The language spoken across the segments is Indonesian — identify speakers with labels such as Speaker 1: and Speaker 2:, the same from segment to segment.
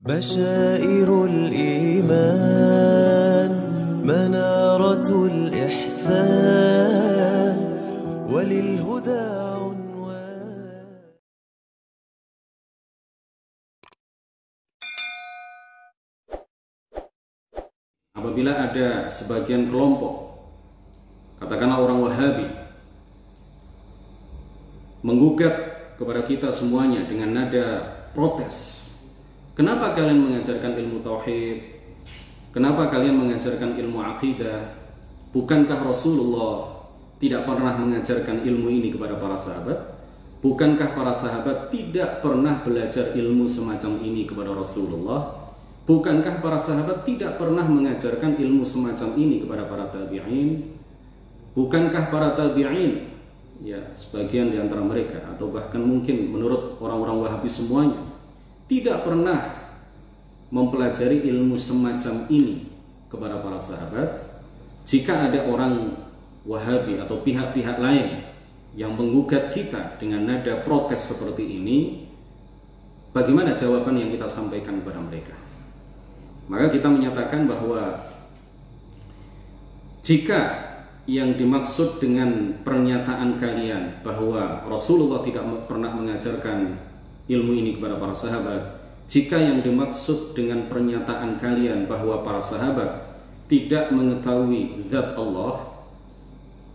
Speaker 1: بشائر الإيمان منارة الإحسان وللهدى عنوان.
Speaker 2: Apabila ada sebagian kelompok, katakanlah orang Wahabi, menggugat kepada kita semuanya dengan nada protes, kenapa kalian mengajarkan ilmu tauhid? Kenapa kalian mengajarkan ilmu akidah? Bukankah Rasulullah tidak pernah mengajarkan ilmu ini kepada para sahabat? Bukankah para sahabat tidak pernah belajar ilmu semacam ini kepada Rasulullah? Bukankah para sahabat tidak pernah mengajarkan ilmu semacam ini kepada para tabi'in? Bukankah para tabi'in, ya sebagian di antara mereka, atau bahkan mungkin menurut orang-orang Wahabi semuanya, tidak pernah mempelajari ilmu semacam ini kepada para sahabat? Jika ada orang Wahabi atau pihak-pihak lain yang menggugat kita dengan nada protes seperti ini, bagaimana jawaban yang kita sampaikan kepada mereka? Maka kita menyatakan bahwa jika yang dimaksud dengan pernyataan kalian bahwa Rasulullah tidak pernah mengajarkan ilmu ini kepada para sahabat, jika yang dimaksud dengan pernyataan kalian bahwa para sahabat tidak mengetahui zat Allah,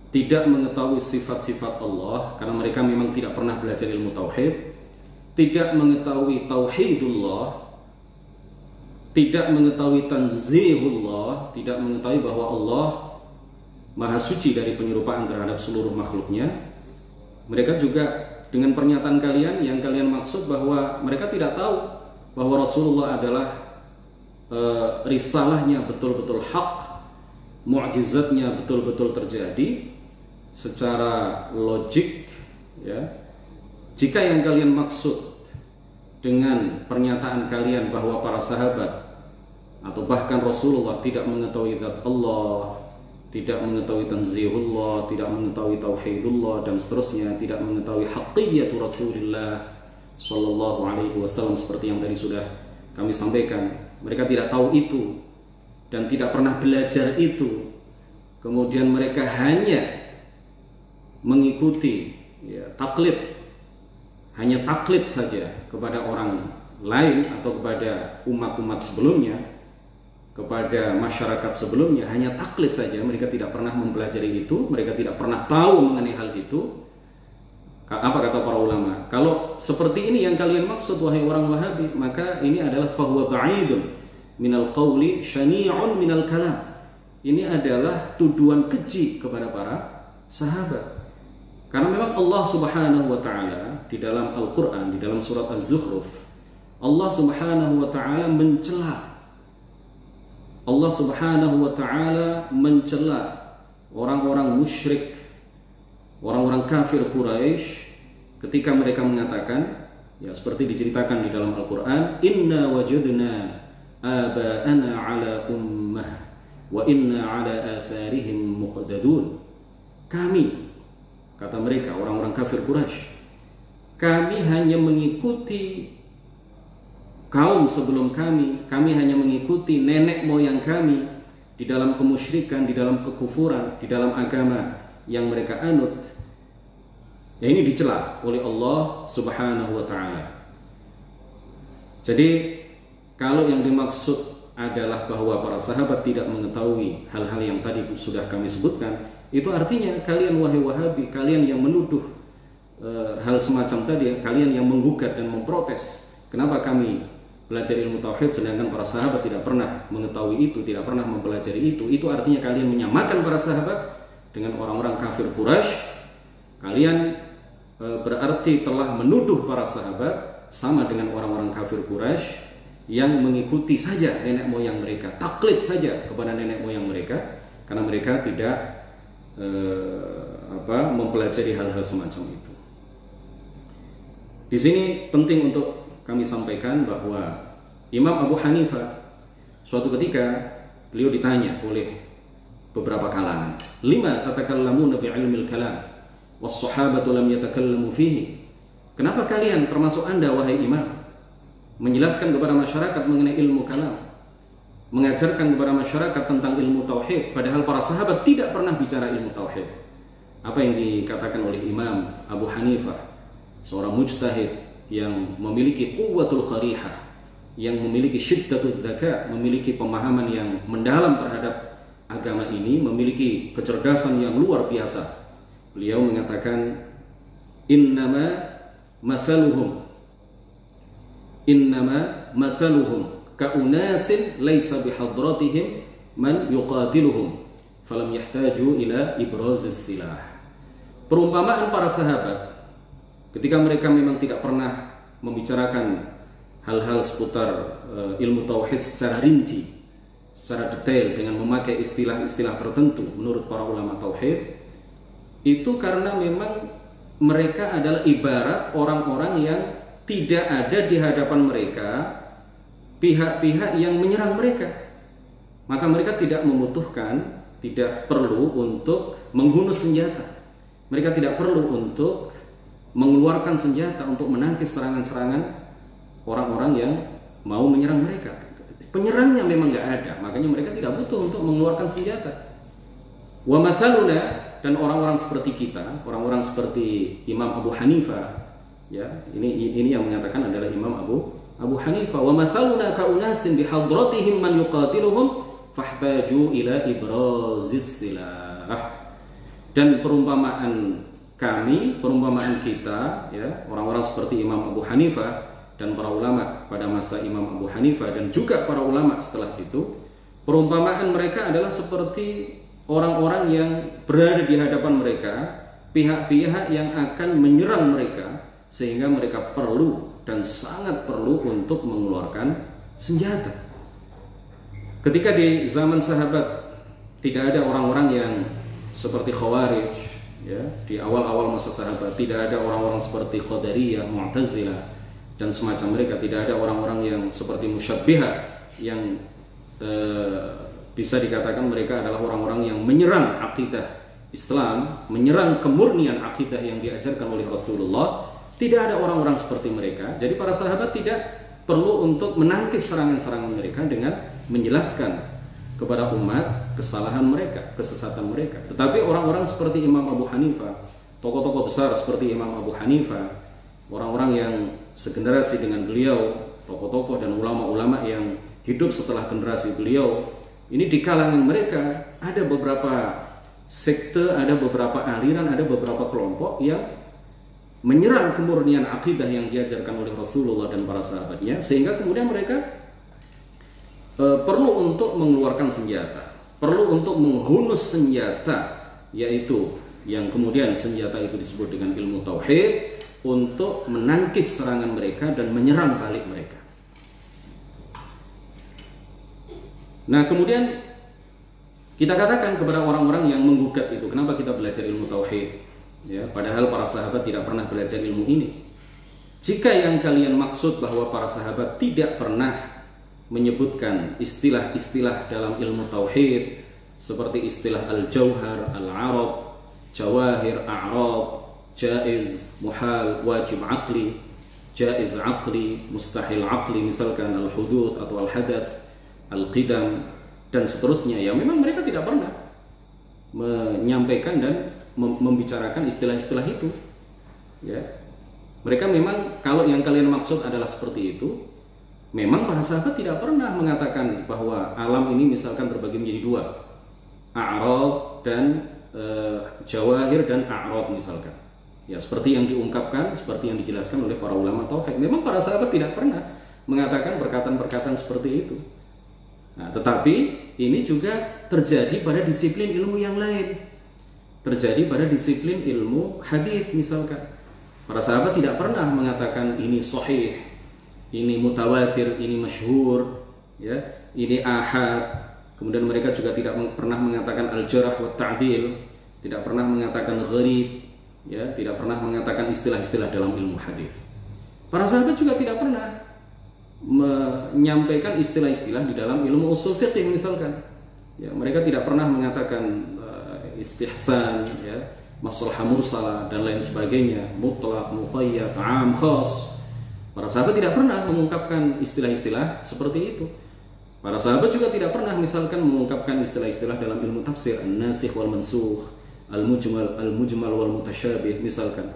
Speaker 2: tidak mengetahui sifat-sifat Allah karena mereka memang tidak pernah belajar ilmu tauhid, tidak mengetahui tauhidullah, tidak mengetahui tanzihullah, tidak mengetahui bahwa Allah maha suci dari penyerupaan terhadap seluruh makhluknya, mereka juga dengan pernyataan kalian yang kalian maksud bahwa mereka tidak tahu bahwa Rasulullah adalah risalahnya betul-betul hak, mu'jizatnya betul-betul terjadi secara logik, ya. Jika yang kalian maksud dengan pernyataan kalian bahwa para sahabat atau bahkan Rasulullah tidak mengetahui zat Allah, tidak mengetahui tanzihullah, tidak mengetahui tauhidullah, dan seterusnya, tidak mengetahui haqiqatu Rasulullah sallallahu alaihi wasallam seperti yang tadi sudah kami sampaikan, mereka tidak tahu itu dan tidak pernah belajar itu, kemudian mereka hanya mengikuti, ya, hanya taklid saja kepada orang lain atau kepada umat-umat sebelumnya, kepada masyarakat sebelumnya, hanya taklid saja, mereka tidak pernah mempelajari itu, mereka tidak pernah tahu mengenai hal itu. Apa kata para ulama? Kalau seperti ini yang kalian maksud wahai orang Wahabi, maka ini adalah fahuwa ba'idun minal qawli syani'un minal kalam. Ini adalah tuduhan keji kepada para sahabat. Karena memang Allah Subhanahu wa taala di dalam Al-Qur'an, di dalam surat Az-Zukhruf, Allah Subhanahu wa taala mencela, Allah Subhanahu wa taala mencela orang-orang musyrik, orang-orang kafir Quraisy ketika mereka mengatakan, ya seperti diceritakan di dalam Al-Qur'an, inna wajadna aba'ana ala ummah wa inna ala atharihim muqtadun. Kami, kata mereka orang-orang kafir Quraisy, kami hanya mengikuti kaum sebelum kami hanya mengikuti nenek moyang kami di dalam kemusyrikan, di dalam kekufuran, di dalam agama yang mereka anut. Ya, ini dicela oleh Allah Subhanahu wa taala. Jadi kalau yang dimaksud adalah bahwa para sahabat tidak mengetahui hal-hal yang tadi sudah kami sebutkan, itu artinya kalian wahai Wahabi, kalian yang menuduh hal semacam tadi, kalian yang menggugat dan memprotes, kenapa kami belajar ilmu tauhid sedangkan para sahabat tidak pernah mengetahui itu, tidak pernah mempelajari itu artinya kalian menyamakan para sahabat dengan orang-orang kafir Quraisy. Kalian berarti telah menuduh para sahabat sama dengan orang-orang kafir Quraisy yang mengikuti saja nenek moyang mereka, taklid saja kepada nenek moyang mereka, karena mereka tidak mempelajari hal-hal semacam itu. Di sini penting untuk kami sampaikan bahwa Imam Abu Hanifah suatu ketika beliau ditanya oleh beberapa kalangan, lima tatakallamuna bi'ilmil kalam was sahabatu lam yatakallamu fihi. Kenapa kalian, termasuk Anda wahai imam, menjelaskan kepada masyarakat mengenai ilmu kalam, mengajarkan kepada masyarakat tentang ilmu tauhid, padahal para sahabat tidak pernah bicara ilmu tauhid. Apa yang dikatakan oleh Imam Abu Hanifah, seorang mujtahid yang memiliki quwwatul qarihah, yang memiliki syiddatul dzaka, memiliki pemahaman yang mendalam terhadap agama ini, memiliki kecerdasan yang luar biasa. Beliau mengatakan, innama mathaluhum ka'unasin laisa bihadratihim man yuqatiluhum falam yahtaju ila ibrazis silah. Perumpamaan para sahabat ketika mereka memang tidak pernah membicarakan hal-hal seputar ilmu tauhid secara rinci, secara detail dengan memakai istilah-istilah tertentu menurut para ulama tauhid, itu karena memang mereka adalah ibarat orang-orang yang tidak ada di hadapan mereka pihak-pihak yang menyerang mereka. Maka mereka tidak membutuhkan, tidak perlu untuk menghunus senjata. Mereka tidak perlu untuk mengeluarkan senjata untuk menangkis serangan-serangan orang-orang yang mau menyerang mereka. Penyerangnya memang nggak ada, makanya mereka tidak butuh untuk mengeluarkan senjata. Wa mathaluna, dan orang-orang seperti kita, orang-orang seperti Imam Abu Hanifah, ya, ini yang mengatakan adalah Imam Abu Hanifah. Wa mathaluna ka'unasin bihadratihim man yuqatiluhum fahtaju ila ibrazis silah. Dan perumpamaan kami, perumpamaan kita, ya, orang-orang seperti Imam Abu Hanifah dan para ulama pada masa Imam Abu Hanifah dan juga para ulama setelah itu, perumpamaan mereka adalah seperti orang-orang yang berada di hadapan mereka, pihak-pihak yang akan menyerang mereka, sehingga mereka perlu dan sangat perlu untuk mengeluarkan senjata. Ketika di zaman sahabat tidak ada orang-orang yang seperti Khawarij, ya, di awal-awal masa sahabat tidak ada orang-orang seperti Qadariyah, Mu'tazilah dan semacam mereka, tidak ada orang-orang yang seperti Musyabbihah yang bisa dikatakan mereka adalah orang-orang yang menyerang akidah Islam, menyerang kemurnian akidah yang diajarkan oleh Rasulullah. Tidak ada orang-orang seperti mereka. Jadi para sahabat tidak perlu untuk menangkis serangan-serangan mereka dengan menjelaskan kepada umat kesalahan mereka, kesesatan mereka. Tetapi orang-orang seperti Imam Abu Hanifah, tokoh-tokoh besar seperti Imam Abu Hanifah, orang-orang yang segenerasi dengan beliau, tokoh-tokoh dan ulama-ulama yang hidup setelah generasi beliau, ini di kalangan mereka ada beberapa sekte, ada beberapa aliran, ada beberapa kelompok yang menyerang kemurnian akidah yang diajarkan oleh Rasulullah dan para sahabatnya, sehingga kemudian mereka perlu untuk mengeluarkan senjata, perlu untuk menghunus senjata, yaitu yang kemudian senjata itu disebut dengan ilmu tauhid, untuk menangkis serangan mereka dan menyerang balik mereka. Nah, kemudian kita katakan kepada orang-orang yang menggugat itu, kenapa kita belajar ilmu tauhid? Ya, padahal para sahabat tidak pernah belajar ilmu ini. Jika yang kalian maksud bahwa para sahabat tidak pernah menyebutkan istilah-istilah dalam ilmu tauhid seperti istilah al-jauhar, al-arad, jawahir, a'rad, jaiz, muhal, wajib aqli, jaiz aqli, mustahil aqli, misalkan al-huduth atau al-hadath, al-qidam dan seterusnya, ya memang mereka tidak pernah menyampaikan dan membicarakan istilah-istilah itu, ya. Mereka memang, kalau yang kalian maksud adalah seperti itu, memang para sahabat tidak pernah mengatakan bahwa alam ini misalkan terbagi menjadi dua, a'rad dan jawahir dan a'rad misalkan, ya, seperti yang diungkapkan, seperti yang dijelaskan oleh para ulama tauhid. Memang para sahabat tidak pernah mengatakan perkataan-perkataan seperti itu. Nah, tetapi ini juga terjadi pada disiplin ilmu yang lain, terjadi pada disiplin ilmu hadis misalkan. Para sahabat tidak pernah mengatakan ini sahih, ini mutawatir, ini masyhur, ya, ini ahad. Kemudian mereka juga tidak pernah mengatakan al-jarh wa ta'dil, tidak pernah mengatakan gharib, ya, tidak pernah mengatakan istilah-istilah dalam ilmu hadis. Para sahabat juga tidak pernah menyampaikan istilah-istilah di dalam ilmu usul fiqh misalkan. Ya, mereka tidak pernah mengatakan istihsan, ya, maslahah mursalah dan lain sebagainya, mutlaq, muqayyad, 'am, khas. Para sahabat tidak pernah mengungkapkan istilah-istilah seperti itu. Para sahabat juga tidak pernah misalkan mengungkapkan istilah-istilah dalam ilmu tafsir, an-nasikh wal mansukh, al-mujmal wal mutasyabih misalkan,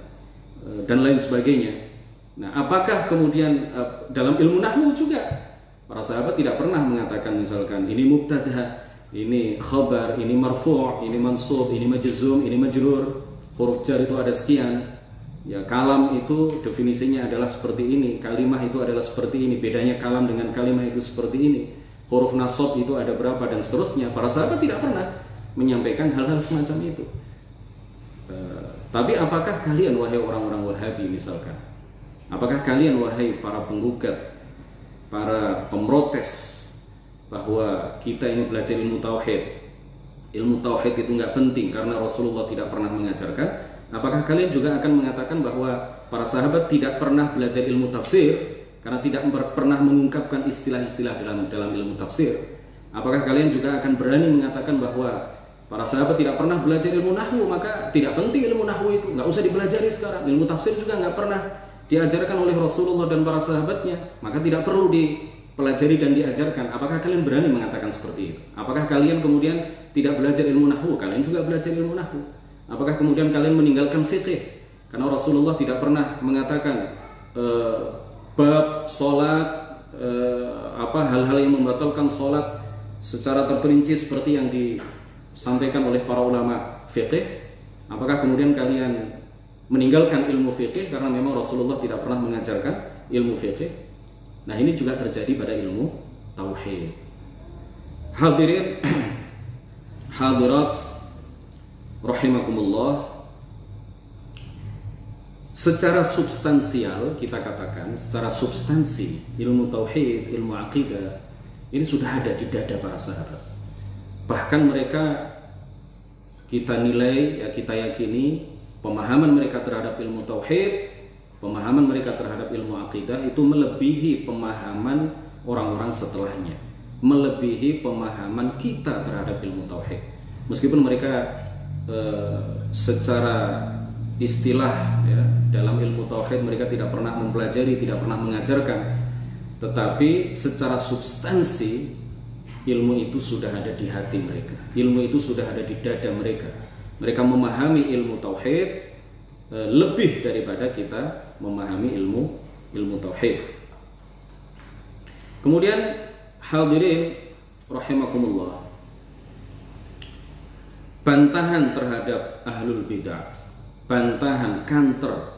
Speaker 2: dan lain sebagainya. Nah, apakah kemudian dalam ilmu nahwu juga para sahabat tidak pernah mengatakan misalkan ini mubtada, ini khabar, ini marfu', ini mansub, ini majzum, ini majrur, huruf jar itu ada sekian. Ya, kalam itu definisinya adalah seperti ini, kalimah itu adalah seperti ini, bedanya kalam dengan kalimah itu seperti ini. Huruf nasab itu ada berapa dan seterusnya. Para sahabat tidak pernah menyampaikan hal-hal semacam itu. Tapi apakah kalian wahai orang-orang Wahabi misalkan, apakah kalian wahai para penggugat, para pemrotes bahwa kita ini belajar ilmu tauhid, ilmu tauhid itu nggak penting karena Rasulullah tidak pernah mengajarkan? Apakah kalian juga akan mengatakan bahwa para sahabat tidak pernah belajar ilmu tafsir karena tidak pernah mengungkapkan istilah-istilah dalam ilmu tafsir? Apakah kalian juga akan berani mengatakan bahwa para sahabat tidak pernah belajar ilmu nahwu, maka tidak penting ilmu nahwu itu, nggak usah dipelajari sekarang. Ilmu tafsir juga nggak pernah diajarkan oleh Rasulullah dan para sahabatnya, maka tidak perlu dipelajari dan diajarkan. Apakah kalian berani mengatakan seperti itu? Apakah kalian kemudian tidak belajar ilmu nahwu? Kalian juga belajar ilmu nahwu. Apakah kemudian kalian meninggalkan fikih? Karena Rasulullah tidak pernah mengatakan bab sholat, hal-hal yang membatalkan sholat secara terperinci seperti yang disampaikan oleh para ulama fikih. Apakah kemudian kalian meninggalkan ilmu fikih karena memang Rasulullah tidak pernah mengajarkan ilmu fikih? Nah, ini juga terjadi pada ilmu tauhid. Hadirin hadirat rahimakumullah, secara substansial kita katakan, secara substansi ilmu tauhid, ilmu akidah ini sudah ada di dada para sahabat. Bahkan mereka kita nilai, ya kita yakini pemahaman mereka terhadap ilmu tauhid, pemahaman mereka terhadap ilmu akidah itu melebihi pemahaman orang-orang setelahnya, melebihi pemahaman kita terhadap ilmu tauhid. Meskipun mereka secara istilah ya, dalam ilmu tauhid mereka tidak pernah mempelajari, tidak pernah mengajarkan, tetapi secara substansi ilmu itu sudah ada di hati mereka, ilmu itu sudah ada di dada mereka. Mereka memahami ilmu tauhid lebih daripada kita memahami ilmu tauhid. Kemudian hadirin rahimakumullah, bantahan terhadap ahlul bidah, bantahan counter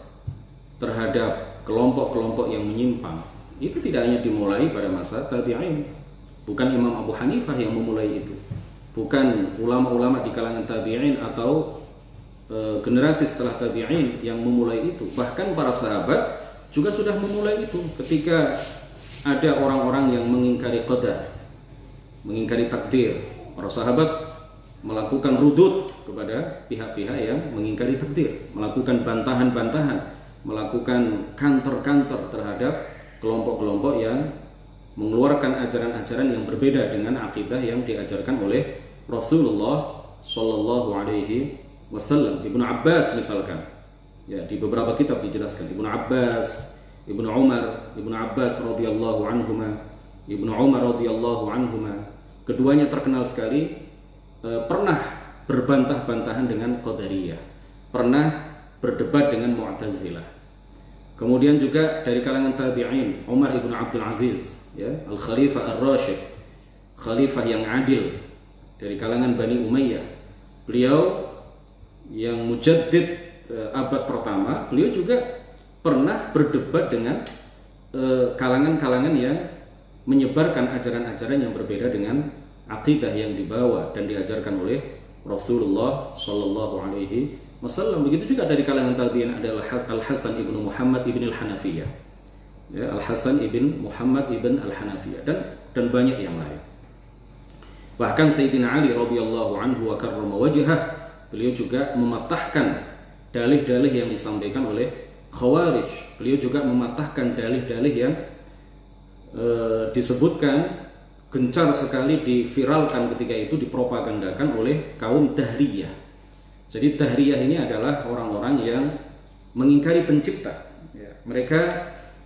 Speaker 2: terhadap kelompok-kelompok yang menyimpang itu tidak hanya dimulai pada masa tabi'in. Bukan Imam Abu Hanifah yang memulai itu, bukan ulama-ulama di kalangan tabi'in atau generasi setelah tabi'in yang memulai itu. Bahkan para sahabat juga sudah memulai itu ketika ada orang-orang yang mengingkari qadar, mengingkari takdir. Para sahabat melakukan rudud kepada pihak-pihak yang mengingkari takdir, melakukan bantahan-bantahan, melakukan counter-counter terhadap kelompok-kelompok yang mengeluarkan ajaran-ajaran yang berbeda dengan akidah yang diajarkan oleh Rasulullah Shallallahu Alaihi Wasallam. Ibnu Abbas misalkan, ya di beberapa kitab dijelaskan, Ibnu Abbas, Ibnu Umar, Ibnu Abbas radhiyallahu anhuma, Ibnu Umar radhiyallahu anhuma, keduanya terkenal sekali pernah berbantah-bantahan dengan Qadariyah, pernah berdebat dengan Mu'tazilah. Kemudian juga dari kalangan tabi'in, Umar ibn Abdul Aziz, ya, Al-Khalifah Ar-Rasyid, khalifah yang adil dari kalangan Bani Umayyah. Beliau yang mujaddid abad pertama, beliau juga pernah berdebat dengan kalangan-kalangan yang menyebarkan ajaran-ajaran yang berbeda dengan akidah yang dibawa dan diajarkan oleh Rasulullah Shallallahu Alaihi Wasallam. Begitu juga dari kalangan tabi'in adalah Al-Hasan ibnu Muhammad ibn Al-Hanafiyah, ya, Al-Hasan ibn Muhammad ibn Al-Hanafiyah, dan banyak yang lain. Bahkan Sayyidina Ali radhiyallahu anhu wa karrama wajhah, beliau juga mematahkan dalih-dalih yang disampaikan oleh Khawarij. Beliau juga mematahkan dalih-dalih yang disebutkan gencar sekali diviralkan ketika itu, dipropagandakan oleh kaum Dahriyah. Jadi Dahriyah ini adalah orang-orang yang mengingkari pencipta, ya. Mereka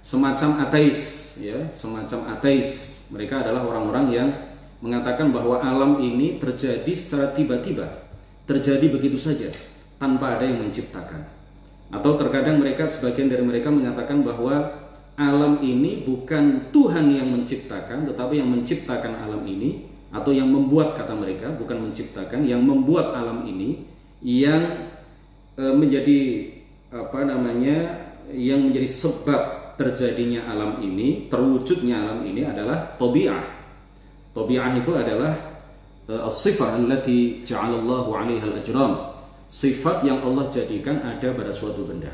Speaker 2: semacam ateis, ya, semacam ateis. Mereka adalah orang-orang yang mengatakan bahwa alam ini terjadi secara tiba-tiba, terjadi begitu saja tanpa ada yang menciptakan. Atau terkadang sebagian dari mereka mengatakan bahwa alam ini bukan Tuhan yang menciptakan, tetapi yang menciptakan alam ini, atau yang membuat, kata mereka, bukan menciptakan, yang membuat alam ini, yang menjadi yang menjadi sebab terjadinya alam ini, terwujudnya alam ini adalah tabi'ah. Tabi'ah itu adalah as-sifat allati ja'alallahu 'alaiha al-ajram. Sifat yang Allah jadikan ada pada suatu benda.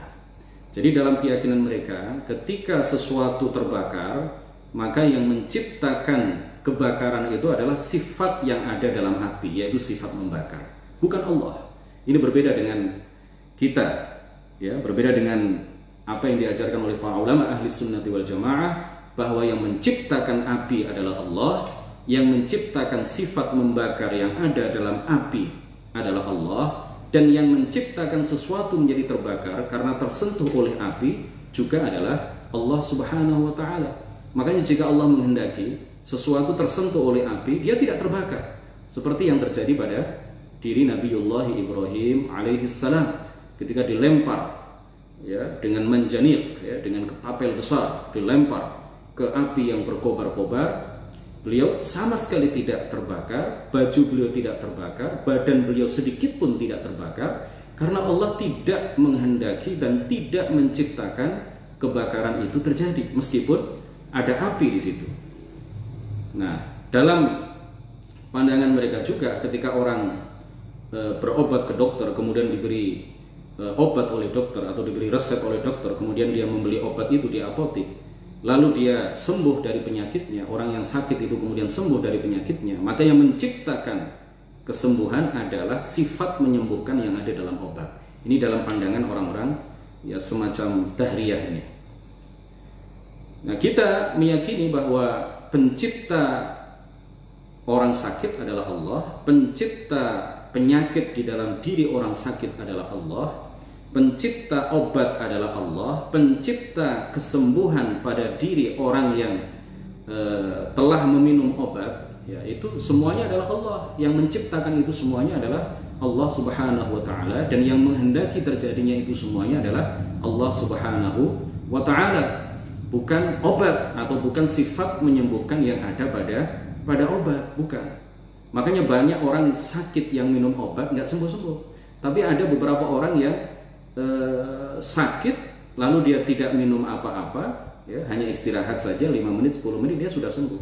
Speaker 2: Jadi dalam keyakinan mereka, ketika sesuatu terbakar, maka yang menciptakan kebakaran itu adalah sifat yang ada dalam api, yaitu sifat membakar, bukan Allah. Ini berbeda dengan kita, ya, berbeda dengan apa yang diajarkan oleh para ulama ahli sunnati wal jamaah, bahwa yang menciptakan api adalah Allah, yang menciptakan sifat membakar yang ada dalam api adalah Allah, dan yang menciptakan sesuatu menjadi terbakar karena tersentuh oleh api juga adalah Allah Subhanahu wa ta'ala. Makanya jika Allah menghendaki sesuatu tersentuh oleh api, dia tidak terbakar, seperti yang terjadi pada diri Nabiullah Ibrahim alaihissalam ketika dilempar, ya, dengan manjanik, ya, dengan ketapel besar, dilempar ke api yang berkobar-kobar. Beliau sama sekali tidak terbakar, baju beliau tidak terbakar, badan beliau sedikit pun tidak terbakar, karena Allah tidak menghendaki dan tidak menciptakan kebakaran itu terjadi, meskipun ada api di situ. Nah, dalam pandangan mereka juga, ketika orang berobat ke dokter, kemudian diberi obat oleh dokter atau diberi resep oleh dokter, kemudian dia membeli obat itu di apotik, lalu dia sembuh dari penyakitnya, orang yang sakit itu kemudian sembuh dari penyakitnya, maka yang menciptakan kesembuhan adalah sifat menyembuhkan yang ada dalam obat. Ini dalam pandangan orang-orang, ya, semacam dahriyah ini. Nah, kita meyakini bahwa pencipta orang sakit adalah Allah, pencipta penyakit di dalam diri orang sakit adalah Allah, pencipta obat adalah Allah, pencipta kesembuhan pada diri orang yang telah meminum obat, ya, itu semuanya adalah Allah. Yang menciptakan itu semuanya adalah Allah Subhanahu wa ta'ala, dan yang menghendaki terjadinya itu semuanya adalah Allah Subhanahu wa ta'ala, bukan obat atau bukan sifat menyembuhkan yang ada pada obat, bukan. Makanya banyak orang sakit yang minum obat nggak sembuh-sembuh, tapi ada beberapa orang yang sakit lalu dia tidak minum apa-apa, ya, hanya istirahat saja 5 menit 10 menit dia sudah sembuh,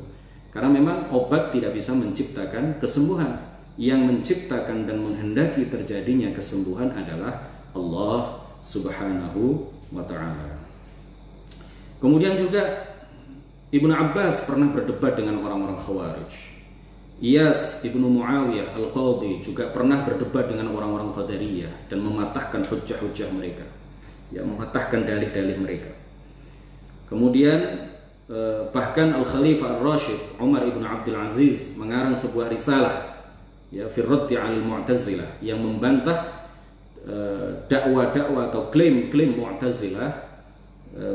Speaker 2: karena memang obat tidak bisa menciptakan kesembuhan. Yang menciptakan dan menghendaki terjadinya kesembuhan adalah Allah Subhanahu wa ta'ala. Kemudian juga Ibnu Abbas pernah berdebat dengan orang-orang Khawarij. Iyas Ibnu Muawiyah Al-Qadhi juga pernah berdebat dengan orang-orang Qadariyah dan mematahkan hujjah-hujjah mereka, ya, mematahkan dalih-dalih mereka. Kemudian bahkan Al-Khalifah Ar-Rasyid Umar Ibn Abdul Aziz mengarang sebuah risalah, ya, fi raddi 'alal Mu'tazilah, yang membantah dakwah-dakwah atau klaim-klaim Mu'tazilah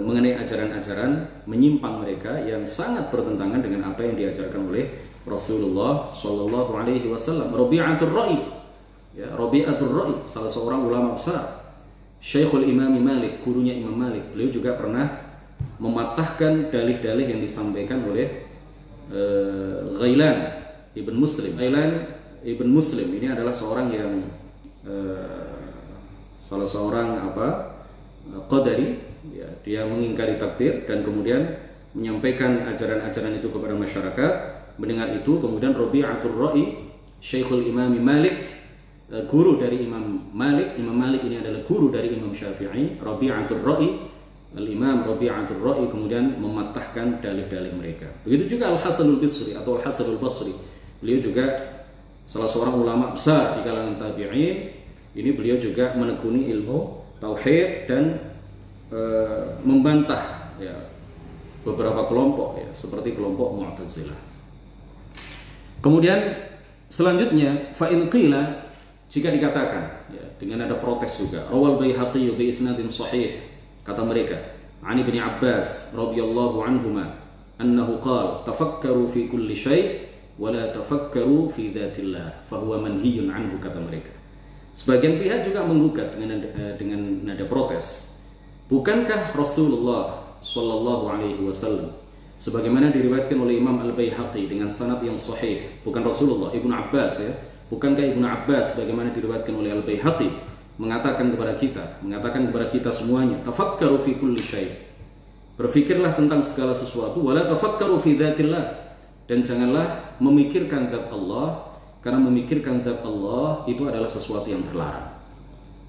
Speaker 2: mengenai ajaran-ajaran menyimpang mereka yang sangat bertentangan dengan apa yang diajarkan oleh Rasulullah Shallallahu Alaihi Wasallam. Rabi'atul Ra'i, ya, Rabi'atul Ra'i, salah seorang ulama besar, Syekhul Imam Malik, gurunya Imam Malik, beliau juga pernah mematahkan dalih-dalih yang disampaikan oleh Ghailan Ibn Muslim. Ghailan Ibn Muslim ini adalah seorang yang salah seorang Qadari, ya, dia mengingkari takdir dan kemudian menyampaikan ajaran-ajaran itu kepada masyarakat. Mendengar itu kemudian Rabi'atul Ra'i, Syekhul Imam Malik, guru dari Imam Malik. Imam Malik ini adalah guru dari Imam Syafi'i. Rabi'atul Ra'i, Al-Imam Rabi'atul Ra'i kemudian mematahkan dalih-dalih mereka. Begitu juga Al-Hasanul Basri atau Al-Hasanul Basri. Beliau juga salah seorang ulama besar di kalangan tabi'in. Ini beliau juga menekuni ilmu tauhid dan membantah, ya, beberapa kelompok, ya, seperti kelompok Mu'tazilah. Kemudian selanjutnya fa in qila, jika dikatakan, ya, dengan ada protes juga, rawal Baihaqi bi isnadin sahih, kata mereka, 'an Ibnu Abbas radhiyallahu anhuma annahu qala tafakkaru fi kulli syai' wa la tafakkaru fi dzatillah fa huwa manhiyun anhu, kata mereka. Sebagian pihak juga menggugat dengan nada protes. Bukankah Rasulullah sallallahu alaihi wasallam sebagaimana diriwayatkan oleh Imam Al-Baihaqi dengan sanad yang sahih, bukan Rasulullah, Ibnu Abbas ya. Bukankah Ibnu Abbas sebagaimana diriwayatkan oleh Al-Baihaqi mengatakan kepada kita semuanya, tafakkaru fi kulli syai'. Berfikirlah tentang segala sesuatu, wala tafakkaru fi dzatillah, dan janganlah memikirkan zat Allah, karena memikirkan zat Allah itu adalah sesuatu yang terlarang.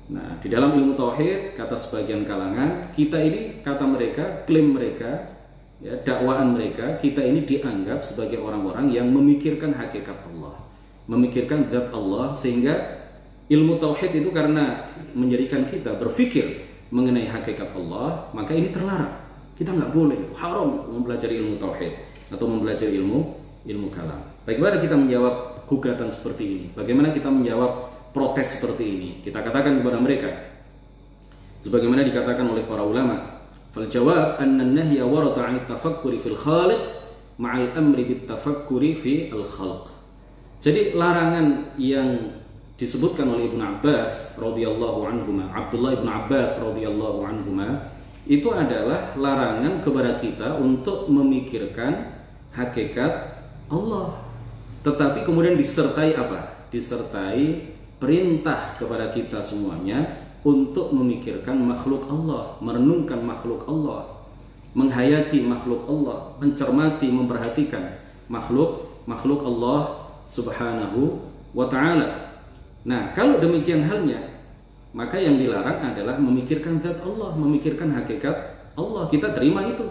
Speaker 2: Nah, di dalam ilmu tauhid, kata sebagian kalangan, kita ini, kata mereka, klaim mereka, ya, dakwaan mereka, kita ini dianggap sebagai orang-orang yang memikirkan hakikat Allah, memikirkan zat Allah, sehingga ilmu tauhid itu karena menjadikan kita berpikir mengenai hakikat Allah, maka ini terlarang. Kita nggak boleh, haram mempelajari ilmu tauhid atau mempelajari ilmu kalam. Bagaimana kita menjawab gugatan seperti ini? Bagaimana kita menjawab protes seperti ini? Kita katakan kepada mereka, sebagaimana dikatakan oleh para ulama, fal jawab anna an-nahya warada 'an at-tafakkuri fil khaliq ma'al amri bit tafakkuri fi al-khalq. Jadi larangan yang disebutkan oleh Ibnu Abbas radhiyallahu anhuma, Abdullah Ibnu Abbas radhiyallahu anhuma, itu adalah larangan kepada kita untuk memikirkan hakikat Allah, tetapi kemudian disertai apa? Disertai perintah kepada kita semuanya untuk memikirkan makhluk Allah, merenungkan makhluk Allah, menghayati makhluk Allah, mencermati, memperhatikan makhluk Allah subhanahu wa ta'ala. Nah, kalau demikian halnya, maka yang dilarang adalah memikirkan zat Allah, memikirkan hakikat Allah. Kita terima itu.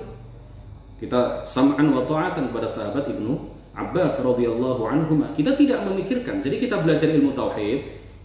Speaker 2: Kita sam'an wa ta'atan kepada sahabat Ibnu Abbas radhiyallahu anhuma. Kita tidak memikirkan. Jadi kita belajar ilmu tauhid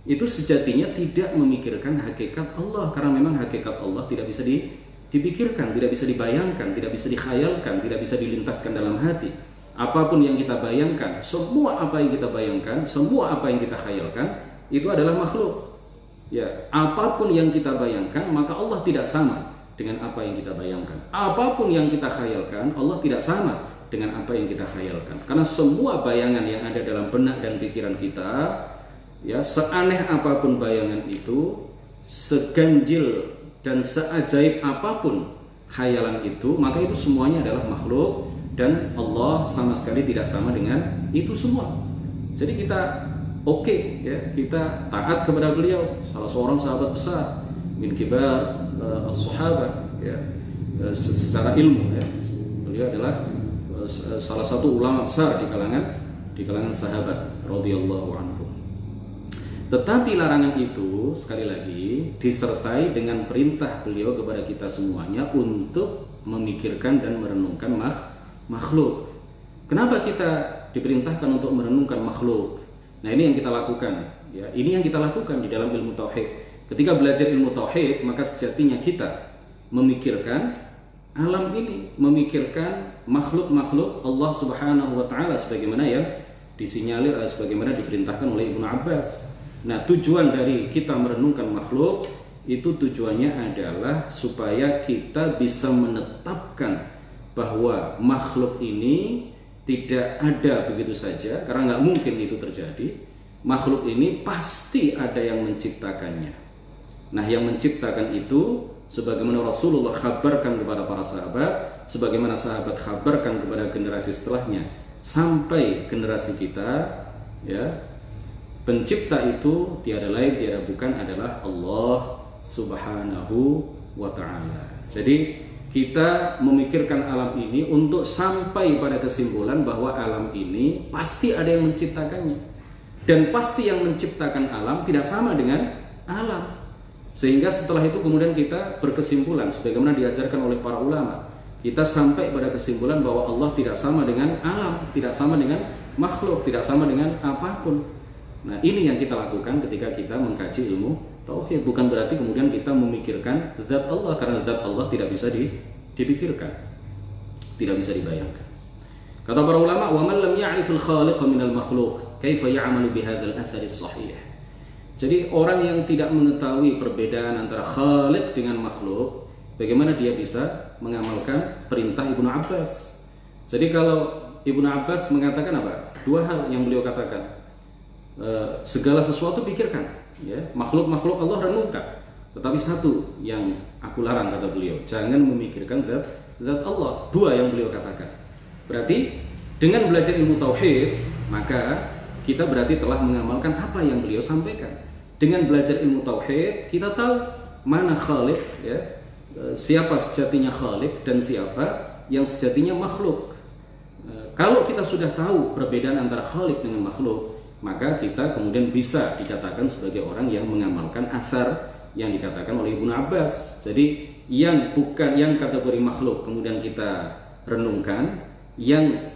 Speaker 2: itu sejatinya tidak memikirkan hakikat Allah, karena memang hakikat Allah tidak bisa dipikirkan, tidak bisa dibayangkan, tidak bisa dikhayalkan, tidak bisa dilintaskan dalam hati. Apapun yang kita bayangkan, semua apa yang kita bayangkan, semua apa yang kita khayalkan, itu adalah makhluk. Ya, apapun yang kita bayangkan, maka Allah tidak sama dengan apa yang kita bayangkan. Apapun yang kita khayalkan, Allah tidak sama dengan apa yang kita khayalkan. Karena semua bayangan yang ada dalam benak dan pikiran kita, ya, seaneh apapun bayangan itu, seganjil dan seajaib apapun khayalan itu, maka itu semuanya adalah makhluk, dan Allah sama sekali tidak sama dengan itu semua. Jadi kita ya, kita taat kepada beliau, salah seorang sahabat besar min kibar as-sahabah, ya, secara ilmu, ya. Beliau adalah salah satu ulama besar di kalangan sahabat radhiyallahu anhu. Tetapi larangan itu sekali lagi disertai dengan perintah beliau kepada kita semuanya untuk memikirkan dan merenungkan makhluk. Kenapa kita diperintahkan untuk merenungkan makhluk? Nah, ini yang kita lakukan, ya. Ini yang kita lakukan di dalam ilmu tauhid. Ketika belajar ilmu tauhid, maka sejatinya kita memikirkan alam ini, memikirkan makhluk-makhluk Allah Subhanahu wa taala sebagaimana yang disinyalir, sebagaimana diperintahkan oleh Ibnu Abbas. Nah, tujuan dari kita merenungkan makhluk itu tujuannya adalah supaya kita bisa menetapkan bahwa makhluk ini tidak ada begitu saja, karena nggak mungkin itu terjadi. Makhluk ini pasti ada yang menciptakannya. Nah, yang menciptakan itu sebagaimana Rasulullah khabarkan kepada para sahabat, sebagaimana sahabat khabarkan kepada generasi setelahnya, sampai generasi kita, ya, pencipta itu tiada lain tiada bukan adalah Allah Subhanahu wa ta'ala. Jadi kita memikirkan alam ini untuk sampai pada kesimpulan bahwa alam ini pasti ada yang menciptakannya, dan pasti yang menciptakan alam tidak sama dengan alam. Sehingga setelah itu kemudian kita berkesimpulan sebagaimana diajarkan oleh para ulama, kita sampai pada kesimpulan bahwa Allah tidak sama dengan alam, tidak sama dengan makhluk, tidak sama dengan apapun. Nah, ini yang kita lakukan ketika kita mengkaji ilmu tauhid. Bukan berarti kemudian kita memikirkan zat Allah, karena zat Allah tidak bisa dipikirkan, tidak bisa dibayangkan. Kata para ulama, wa man lam ya'rifil khaliq minal makhluq kaifa ya'malu bihadzal athar as-sahih. Jadi orang yang tidak mengetahui perbedaan antara khaliq dengan makhluk, bagaimana dia bisa mengamalkan perintah Ibnu Abbas. Jadi kalau Ibnu Abbas mengatakan apa? Dua hal yang beliau katakan. Segala sesuatu pikirkan, ya, makhluk-makhluk Allah renungkan. Tetapi satu yang aku larang, kata beliau, jangan memikirkan zat Allah. Dua yang beliau katakan. Berarti dengan belajar ilmu tauhid, maka kita berarti telah mengamalkan apa yang beliau sampaikan. Dengan belajar ilmu tauhid, kita tahu mana khalik, ya, siapa sejatinya khalik dan siapa yang sejatinya makhluk. Kalau kita sudah tahu perbedaan antara khalik dengan makhluk, maka kita kemudian bisa dikatakan sebagai orang yang mengamalkan athar yang dikatakan oleh Ibnu Abbas. Jadi yang bukan yang kategori makhluk kemudian kita renungkan, yang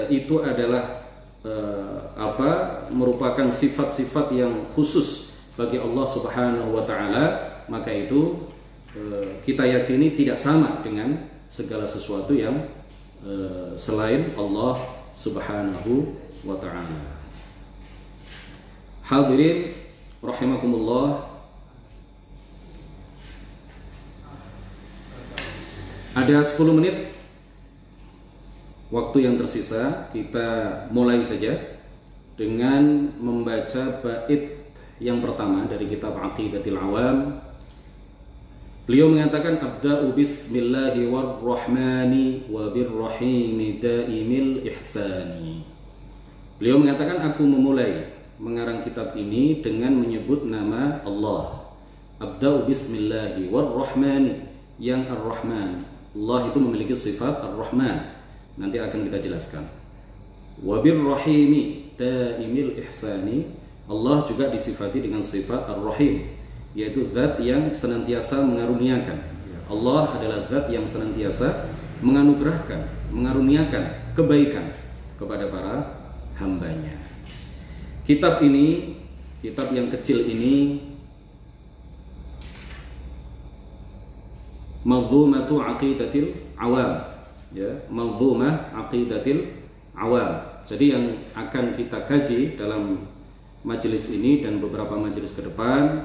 Speaker 2: itu adalah merupakan sifat-sifat yang khusus bagi Allah Subhanahu wa taala, maka itu kita yakini tidak sama dengan segala sesuatu yang selain Allah Subhanahu wa taala. Hadirin rahimakumullah, ada 10 menit waktu yang tersisa. Kita mulai saja dengan membaca bait yang pertama dari kitab Aqidatil Awam. Beliau mengatakan, abda'u bismillahi warrahmani wabirrahimi daimil ihsani. Beliau mengatakan, aku memulai mengarang kitab ini dengan menyebut nama Allah. Abda'u bismillahi warrahmani, yang ar-Rahman. Allah itu memiliki sifat ar-Rahman, nanti akan kita jelaskan. Wabirrahimi daimil ihsani, Allah juga disifati dengan sifat ar-Rahim, yaitu zat yang senantiasa mengaruniakan. Allah adalah zat yang senantiasa menganugerahkan, mengaruniakan kebaikan kepada para hambanya. Kitab ini, kitab yang kecil ini, Manzumatu Aqidatil Awam, ya, Manzumah Aqidatil Awam. Jadi yang akan kita kaji dalam majelis ini dan beberapa majelis ke depan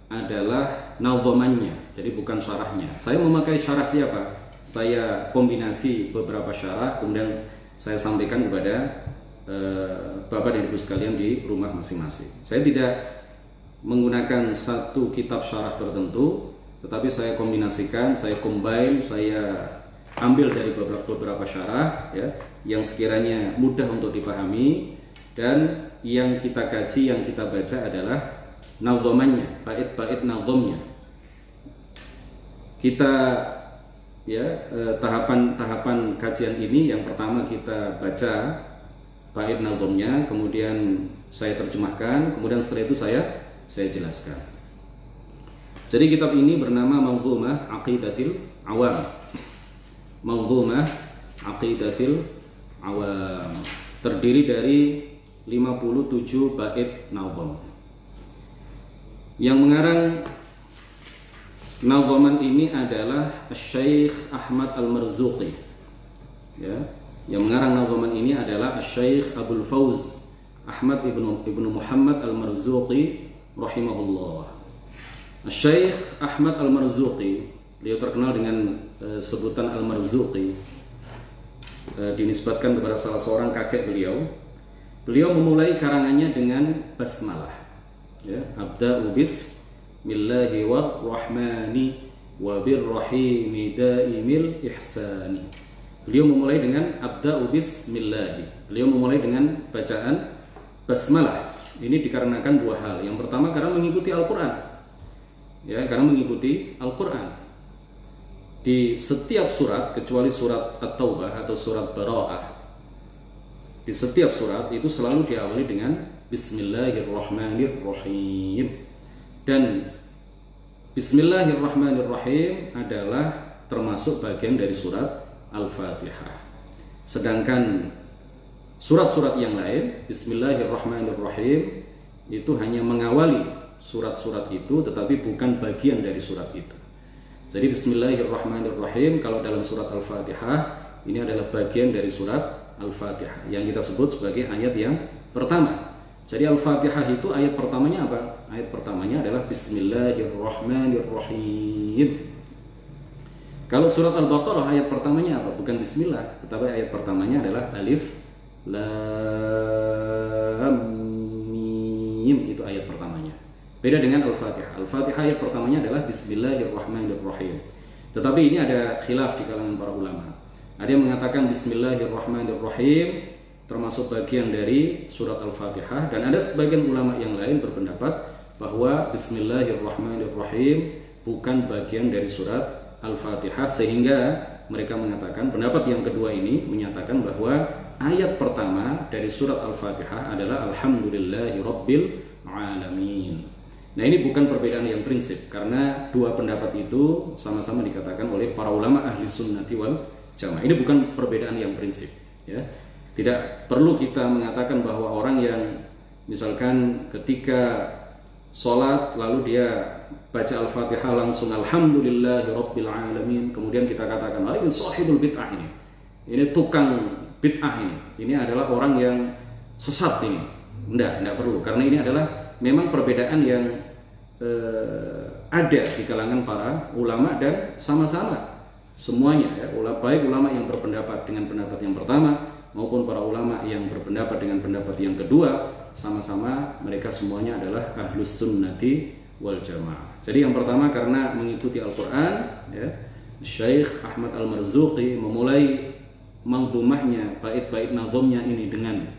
Speaker 2: adalah nadhamannya, jadi bukan syarahnya. Saya memakai syarah siapa? Saya kombinasi beberapa syarah, kemudian saya sampaikan kepada Bapak dan Ibu sekalian di rumah masing-masing. Saya tidak menggunakan satu kitab syarah tertentu, tetapi saya kombinasikan, saya combine, saya ambil dari beberapa syarah, ya, yang sekiranya mudah untuk dipahami, dan yang kita kaji, yang kita baca adalah nadhamannya, bait-bait nadhamnya. Kita, ya, tahapan kajian ini, yang pertama kita baca bait nadhamnya, kemudian saya terjemahkan, kemudian setelah itu saya jelaskan. Jadi kitab ini bernama Manzumah Aqidatil Awam. Manzumah Aqidatil Awam terdiri dari 57 bait nadham. Yang mengarang nadhaman ini adalah Syekh Ahmad Al-Marzuqi, ya. Yang mengarang nadhaman ini adalah Syekh Abdul Fawz Ahmad ibnu Muhammad Al-Marzuqi rahimahullah. Syekh Ahmad Al-Marzuqi, beliau terkenal dengan sebutan Al-Marzuqi, dinisbatkan kepada salah seorang kakek beliau. Beliau memulai karangannya dengan basmalah, ya, abda'u bismillahi warrahmani wabirrahimi daimil ihsani. Beliau memulai dengan abda'u bismillahi. Beliau memulai dengan bacaan basmalah. Ini dikarenakan dua hal. Yang pertama karena mengikuti Al-Quran, ya, karena mengikuti Al-Quran. Di setiap surat kecuali surat At-Taubah atau surat Bara'ah, di setiap surat itu selalu diawali dengan Bismillahirrahmanirrahim. Dan Bismillahirrahmanirrahim adalah termasuk bagian dari surat Al-Fatihah. Sedangkan surat-surat yang lain, Bismillahirrahmanirrahim, itu hanya mengawali surat-surat itu, tetapi bukan bagian dari surat itu. Jadi Bismillahirrahmanirrahim kalau dalam surat Al-Fatihah, ini adalah bagian dari surat Al-Fatihah yang kita sebut sebagai ayat yang pertama. Jadi Al-Fatihah itu ayat pertamanya apa? Ayat pertamanya adalah Bismillahirrahmanirrahim. Kalau surat Al-Baqarah ayat pertamanya apa? Bukan bismillah, tetapi ayat pertamanya adalah alif lam mim, itu ayat pertamanya. Beda dengan Al-Fatihah. Al-Fatihah ayat pertamanya adalah bismillahirrahmanirrahim. Tetapi ini ada khilaf di kalangan para ulama. Ada yang mengatakan bismillahirrahmanirrahim termasuk bagian dari surat Al-Fatihah, dan ada sebagian ulama yang lain berpendapat bahwa bismillahirrahmanirrahim bukan bagian dari surat Al-Fatihah, sehingga mereka mengatakan pendapat yang kedua ini menyatakan bahwa ayat pertama dari surat Al-Fatihah adalah alhamdulillahirabbil alamin. Nah, ini bukan perbedaan yang prinsip, karena dua pendapat itu sama-sama dikatakan oleh para ulama ahli sunnati wal jamaah. Ini bukan perbedaan yang prinsip, ya. Tidak perlu kita mengatakan bahwa orang yang misalkan ketika sholat lalu dia baca Al-Fatihah langsung alhamdulillahirabbil alamin, kemudian kita katakan ini sahibul bid'ah, ini tukang bid'ah, ini adalah orang yang sesat ini. Enggak perlu, karena ini adalah memang perbedaan yang ada di kalangan para ulama, dan sama-sama semuanya, ya, baik ulama yang berpendapat dengan pendapat yang pertama maupun para ulama yang berpendapat dengan pendapat yang kedua, sama-sama mereka semuanya adalah ahlus sunnati wal jamaah. Jadi yang pertama karena mengikuti Al-Quran, ya, Syekh Ahmad Al-Marzuqi memulai manzumahnya, bait-bait nazomnya ini dengan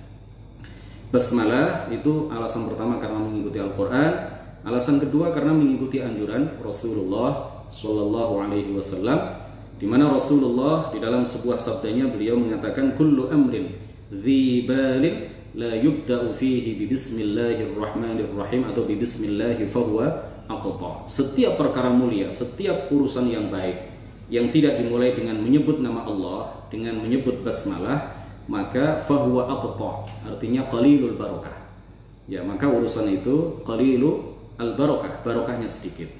Speaker 2: basmalah. Itu alasan pertama karena mengikuti Al-Quran. Alasan kedua karena mengikuti anjuran Rasulullah Sallallahu Alaihi Wasallam, di mana Rasulullah di dalam sebuah sabdanya beliau mengatakan kullu amrin dzi balin la yubda'u fihi bi bismillahirrahmanirrahim atau bi bismillahi fahuwa aqta. Setiap perkara mulia, setiap urusan yang baik yang tidak dimulai dengan menyebut nama Allah, dengan menyebut basmalah, maka fahuwa aqta, artinya qalilul barakah. Ya, maka urusan itu qalilul al barakah, barokahnya sedikit.